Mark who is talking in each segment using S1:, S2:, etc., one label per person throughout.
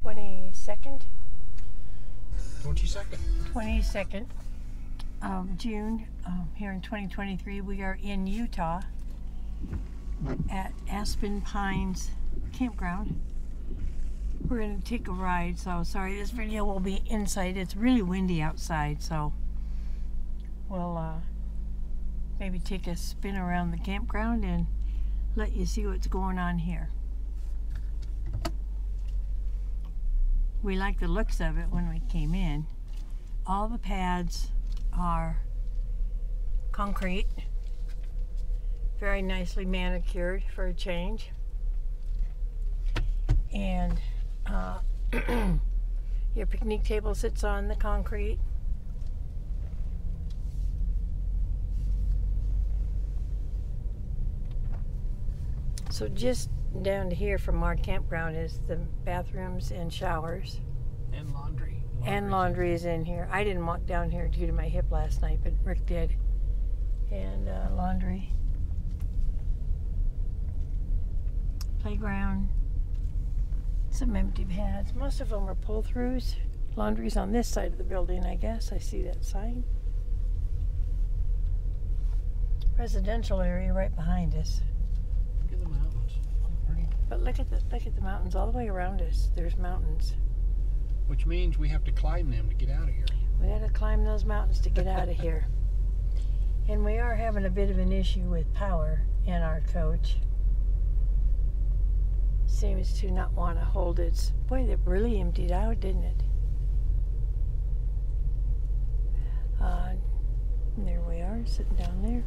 S1: 22nd
S2: 22nd of June here in 2023. We are in Utah at Aspen Pines Campground. We're going to take a ride, so sorry this video will be inside. It's really windy outside, so we'll maybe take a spin around the campground and let you see what's going on here. We like the looks of it when we came in. All the pads are concrete, very nicely manicured for a change, and your picnic table sits on the concrete. So just down to here from our campground is the bathrooms and showers.
S1: and laundry.
S2: And laundry is in here. I didn't walk down here due to my hip last night, but Rick did. And laundry. Playground. Some empty pads. Most of them are pull-throughs. Laundry's on this side of the building, I guess. I see that sign. Residential area right behind us.
S1: Look at the mountains. Pretty.
S2: But look at the mountains all the way around us. There's mountains.
S1: Which means we have to climb them to get out of here.
S2: We had to climb those mountains to get out of here. And we are having a bit of an issue with power in our coach. Seems to not want to hold its... Boy, that really emptied out, didn't it? There we are, sitting down there.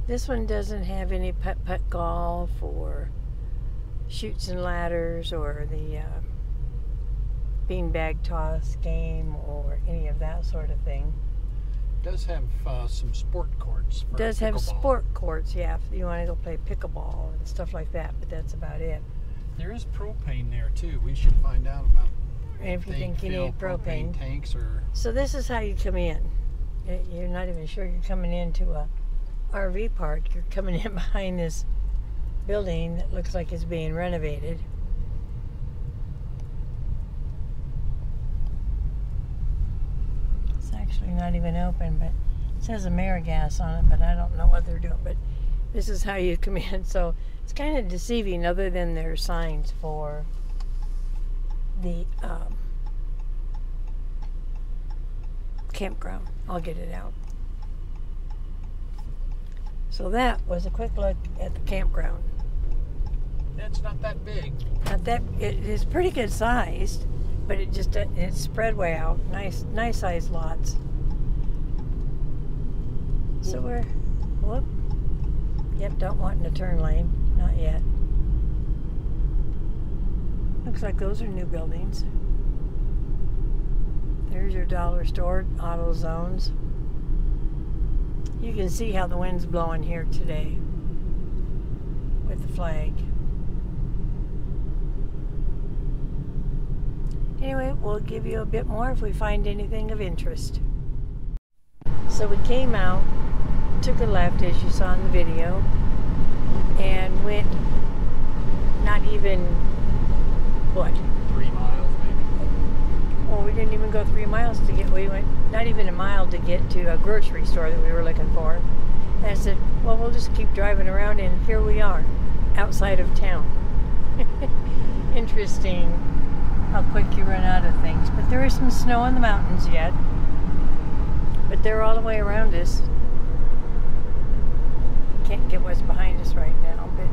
S2: This one doesn't have any putt-putt golf or chutes and ladders or the beanbag toss game or any of that sort of thing.
S1: It does have some sport courts.
S2: It does have sport courts, yeah, if you want to go play pickleball and stuff like that, but that's about it.
S1: There is propane there too. We should find out about
S2: if you think you need propane
S1: tanks or...
S2: So this is how you come in. You're not even sure you're coming into a RV park. You're coming in behind this building that looks like it's being renovated. It's actually not even open, but it says AmeriGas on it, but I don't know what they're doing. But this is how you come in. So it's kind of deceiving, other than their signs for the campground. I'll get it out. So that was a quick look at the campground.
S1: It's not that big.
S2: Not that, it is pretty good sized, but it's spread way out. Nice sized lots. So we're, whoop. Yep, don't want in the turn lane. Not yet. Looks like those are new buildings. There's your dollar store, auto zones. You can see how the wind's blowing here today with the flag. Anyway, we'll give you a bit more if we find anything of interest. So we came out, took a left as you saw in the video, and went not even, what?
S1: 3 miles maybe?
S2: Well, we didn't even go 3 miles to get, we went not even a mile to get to a grocery store that we were looking for. And I said, well, we'll just keep driving around, and here we are, outside of town. Interesting how quick you run out of things. But there is some snow in the mountains yet. But they're all the way around us. Can't get what's behind us right now, but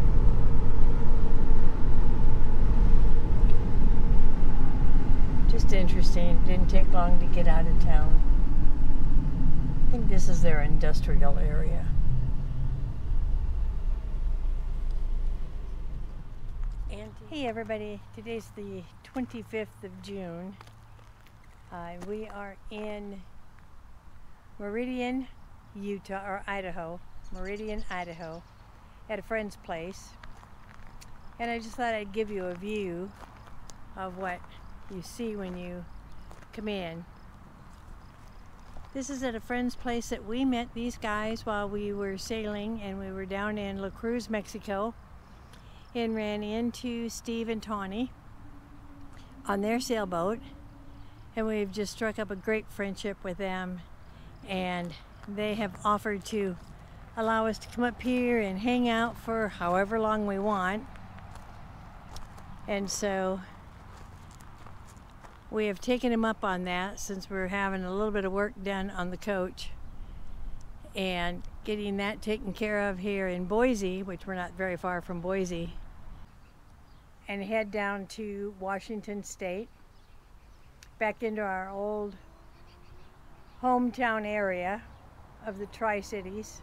S2: just interesting. Didn't take long to get out of town. I think this is their industrial area. And hey everybody, today's the 25th of June. We are in Meridian, Utah, or Idaho. Meridian, Idaho, at a friend's place. And I just thought I'd give you a view of what you see when you come in. This is at a friend's place that we met these guys while we were sailing, and we were down in La Cruz, Mexico, and ran into Steve and Tawney on their sailboat, and we've just struck up a great friendship with them, and they have offered to allow us to come up here and hang out for however long we want. And so we have taken him up on that, since we're having a little bit of work done on the coach and getting that taken care of here in Boise, which we're not very far from Boise, and head down to Washington State, back into our old hometown area of the Tri-Cities,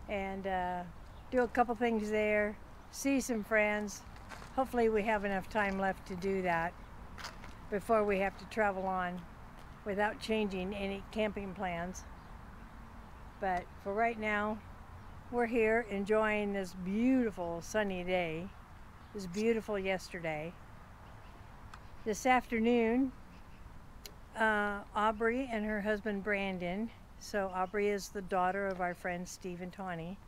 S2: and do a couple things there, see some friends. Hopefully we have enough time left to do that before we have to travel on without changing any camping plans. But for right now, we're here enjoying this beautiful sunny day. It was beautiful yesterday. This afternoon, Aubree and her husband Brandon, so Aubree is the daughter of our friend Steve and Tawney,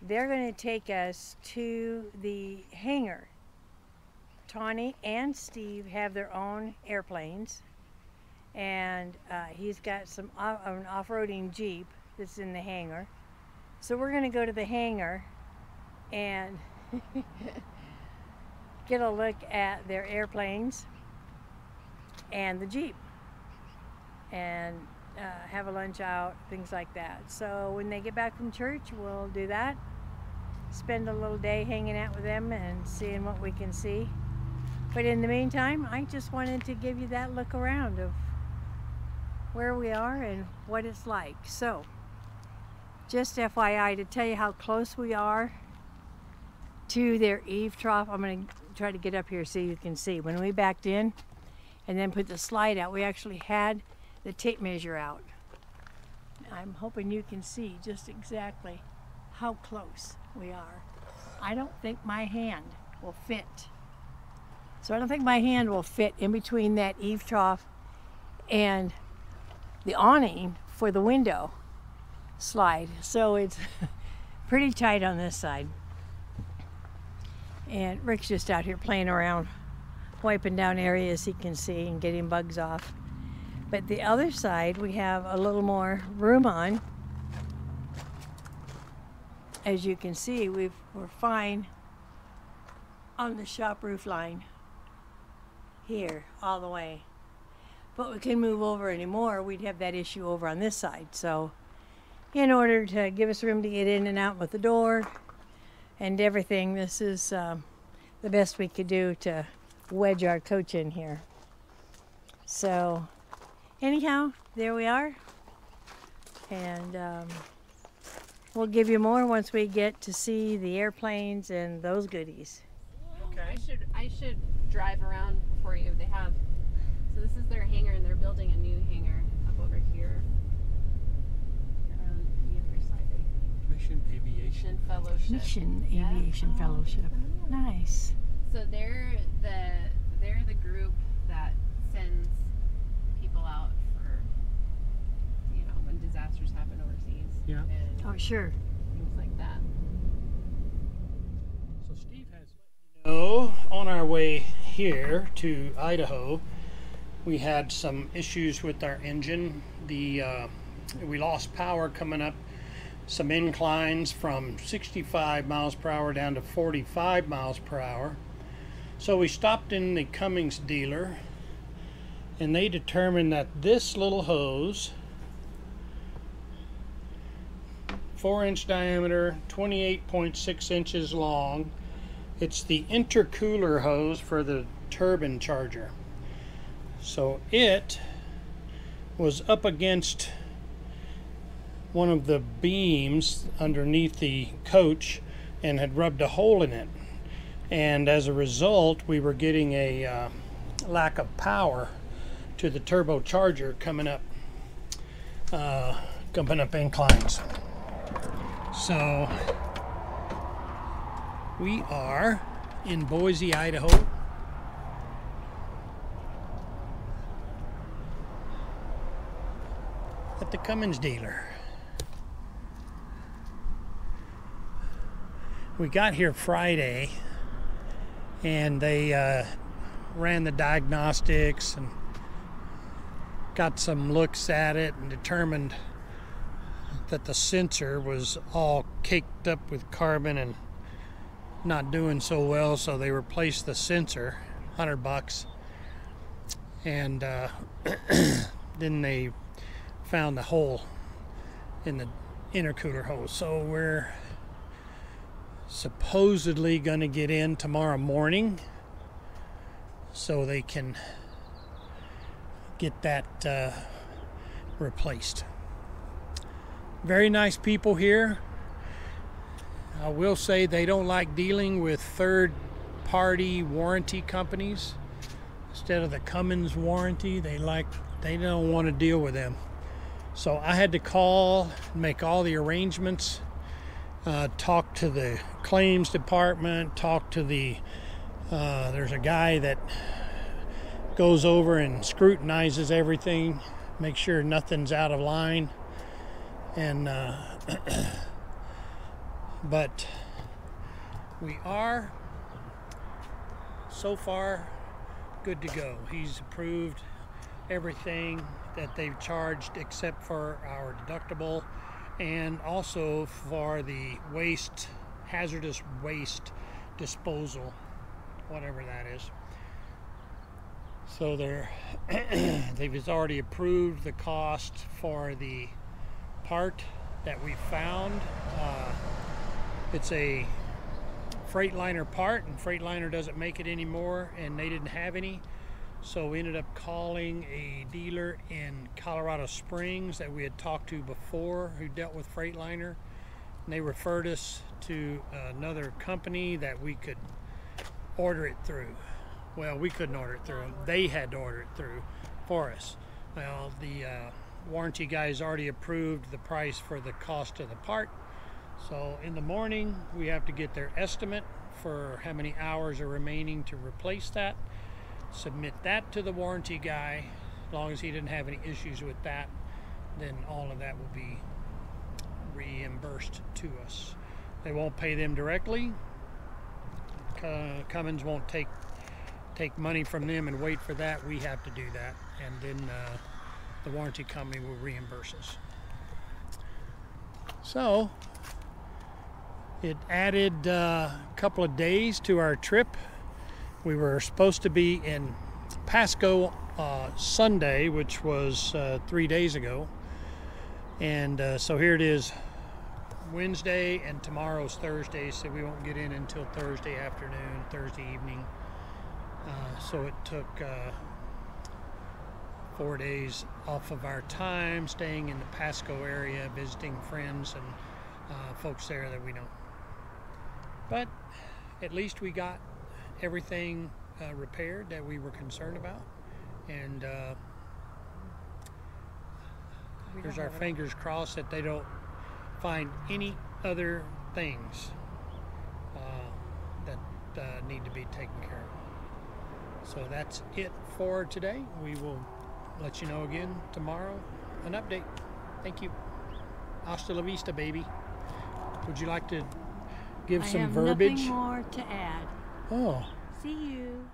S2: they're going to take us to the hangar. Tawney and Steve have their own airplanes, and he's got an off-roading Jeep that's in the hangar. So we're going to go to the hangar and get a look at their airplanes and the Jeep, and have a lunch out, things like that. So when they get back from church, we'll do that, spend a little day hanging out with them and seeing what we can see. But in the meantime, I just wanted to give you that look around of where we are and what it's like. So just FYI, to tell you how close we are to their eave trough, I'm going to try to get up here so you can see. When we backed in and then put the slide out, we actually had the tape measure out. I'm hoping you can see just exactly how close we are. I don't think my hand will fit. So I don't think my hand will fit in between that eave trough and the awning for the window slide. So it's pretty tight on this side. And Rick's just out here playing around, wiping down areas he can see and getting bugs off. But the other side, we have a little more room on. As you can see, we're fine on the shop roof line here all the way. But we couldn't move over anymore. We'd have that issue over on this side. So in order to give us room to get in and out with the door and everything, this is the best we could do to wedge our coach in here. So anyhow, there we are, and we'll give you more once we get to see the airplanes and those goodies.
S3: Okay. I should drive around for you. They have, so this is their hangar, and they're building a new hangar up over here around the other side.
S1: Mission Aviation
S3: Fellowship.
S2: Mission Aviation Fellowship. Nice.
S3: So they're the group that sends people out for, you know, when disasters happen overseas.
S1: Yeah.
S3: And
S2: Oh, sure.
S3: things like that.
S1: So Steve has let you know, on our way here to Idaho, we had some issues with our engine. We lost power coming up some inclines from 65 miles per hour down to 45 miles per hour. So we stopped in the Cummins dealer, and they determined that this little hose, 4-inch diameter, 28.6 inches long, it's the intercooler hose for the turbine charger. So it was up against one of the beams underneath the coach and had rubbed a hole in it, and as a result we were getting a lack of power to the turbocharger coming up inclines. So we are in Boise, Idaho. at the Cummins dealer. We got here Friday, and they ran the diagnostics and got some looks at it and determined that the sensor was all caked up with carbon and not doing so well, so they replaced the sensor, $100, and then they found the hole in the intercooler hose. So we're supposedly going to get in tomorrow morning so they can get that replaced. Very nice people here. I will say they don't like dealing with third-party warranty companies. Instead of the Cummins warranty, they don't want to deal with them. So I had to call, make all the arrangements, talk to the claims department, talk to the there's a guy that goes over and scrutinizes everything, make sure nothing's out of line, and but we are so far good to go. He's approved everything that they've charged except for our deductible, and also for the hazardous waste disposal, whatever that is. So they've already approved the cost for the part that we found. It's a Freightliner part, and Freightliner doesn't make it anymore, and they didn't have any. So we ended up calling a dealer in Colorado Springs that we had talked to before who dealt with Freightliner, and they referred us to another company that we could order it through. Well, we couldn't order it through them. They had to order it through for us. Well, the warranty guys already approved the price for the cost of the part. So in the morning, we have to get their estimate for how many hours are remaining to replace that. Submit that to the warranty guy. As long as he didn't have any issues with that, then all of that will be reimbursed to us. They won't pay them directly. Cummins won't take money from them and wait for that. We have to do that, and then the warranty company will reimburse us. So it added a couple of days to our trip. We were supposed to be in Pasco Sunday, which was 3 days ago, and so here it is, Wednesday, and tomorrow's Thursday, so we won't get in until Thursday afternoon, Thursday evening. So it took 4 days off of our time, staying in the Pasco area, visiting friends and folks there that we know. But at least we got everything repaired that we were concerned about, and here's our fingers crossed that they don't find any other things that need to be taken care of. So that's it for today. We will let you know again tomorrow, an update. Thank you. Hasta la vista, baby. Would you like to give some verbiage?
S2: I have nothing more to add.
S1: Oh.
S2: See you.